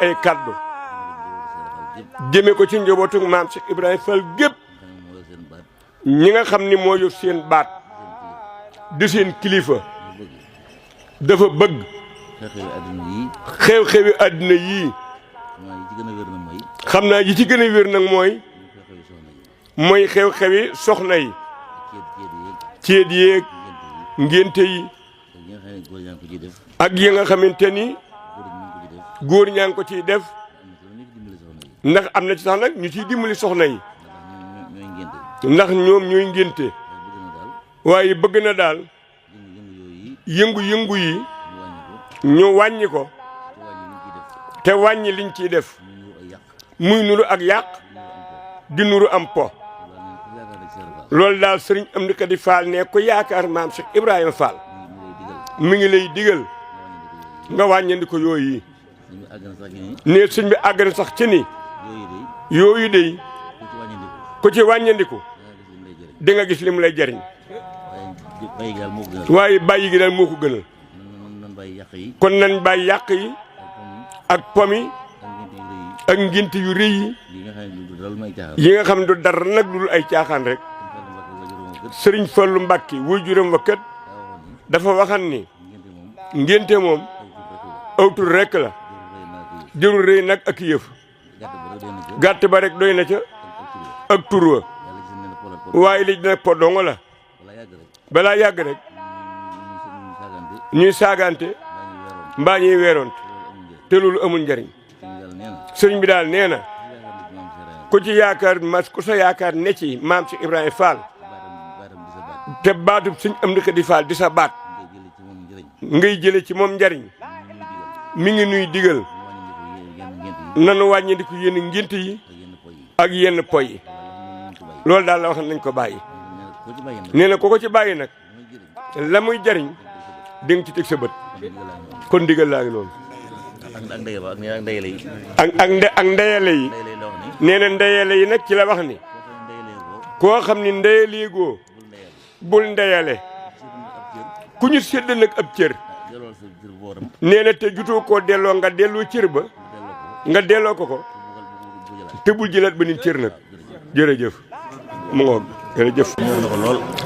ay kaddu jëme ko ci njabootug maam Cheikh Ibrahima Fall gépp ñi nga xam ni moo yor seen baat di seen kilifa dafa bëgg xew-xewi àdduna yii xam naa yi ci gën a wér nag mooy xew-xewi soxna yi céet yéeg ngénte yi ak yi nga xamante ni góor ñaa ngi ko ciy def ndax am na ci sax nag ñu ciy dimbali soxna yi ndax ñoom ñooy ngénte waaye bëgg na daal yëngu-yëngu yi ñu wàññi ko te wàññi liñ ciy def muy nuru ak yàq di nuru am po loolu daal sëriñ Amdi Khady Fall ne ko yaakaar maam Cheikh Ibrahima Fall mi ngi lay digal nga wàññandi ko yooyu ne sëñ bi àgg na sax ci ni yooyu dey ku ci wàññandiku di nga gis lim lay jariñ waaye bàyyi gi daal moo ko gënal kon nañ bàyyi yàq yi ak pomi ak ngénte yu rëy yi nga xam ne du dara nag dul ay caaxaan rek sëriñ Fallu Mbàkke waajuram wa kat dafa waxan ni ngénte moom awtul rek la jërul rëy nag ak yëf gàtt ba rek doy na ca ak tur wa waaye li dina po dongo la balaa yàgg rek ñuy saagante mbaa ñuy weeroonte te loolu amul njariñ sëriñ bi daal nee na ku ci yaakaar ku sa yaakaar ne ci maam Cheikh Ibrahima Fall te baatub sëñ Amdi Khady Fall di sa baat ngay jële ci moom njariñ mi ngi nuy digal nanu wàññandiku yenn ngént yi ak yenn poy yi loolu daal la wax nañ ko bàyyi nee na ko ci bàyyi nag la muy jariñ di nga ci teg sa bët kon digal laa ngi noonu ak ndeyale yi nee na ndeyale yi nag ci la wax ni koo xam ni ndeyaleegoo bul ndeyale ku ñu sédd nag ab cër nee na te jutoo koo delloo nga delloo cër ba nga delloo ko te bul jëlaat ba ni cër nag jërëjëf mu ngoog jërëjëf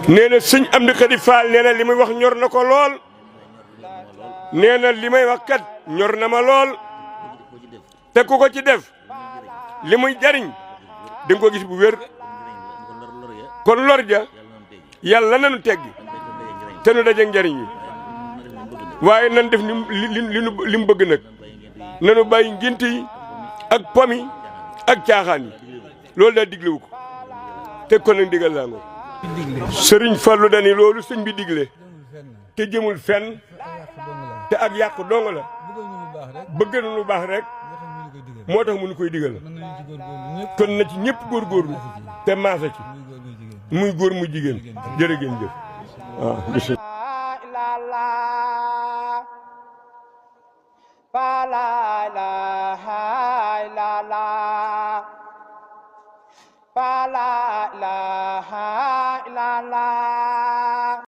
nee na sëñ Amdi Khady Fall nee na li muy wax ñor na ko lool nee na li may wax kat ñor na ma lool te ku ko ci def li muy jariñ di nga ko gis bu wér kon lor ja yàlla nanu teggi te nu dajeeg njariñ yi waaye nan def li mu bëgg nag nanu bàyyi ngént yi ak pomi ak caaxaan yi loolu daal diglewu ko te kon nag digal laa ngo sëriñ Fallu dani loolu sëñ bi digle te jëmul fenn te ak yàqu dong la bëgg na lu baax rek moo tax mu nu koy digal kon na ci ñëpp góorgóorlu te maasa ci muy góor mu jigéen jërë ngeen jëf waaw la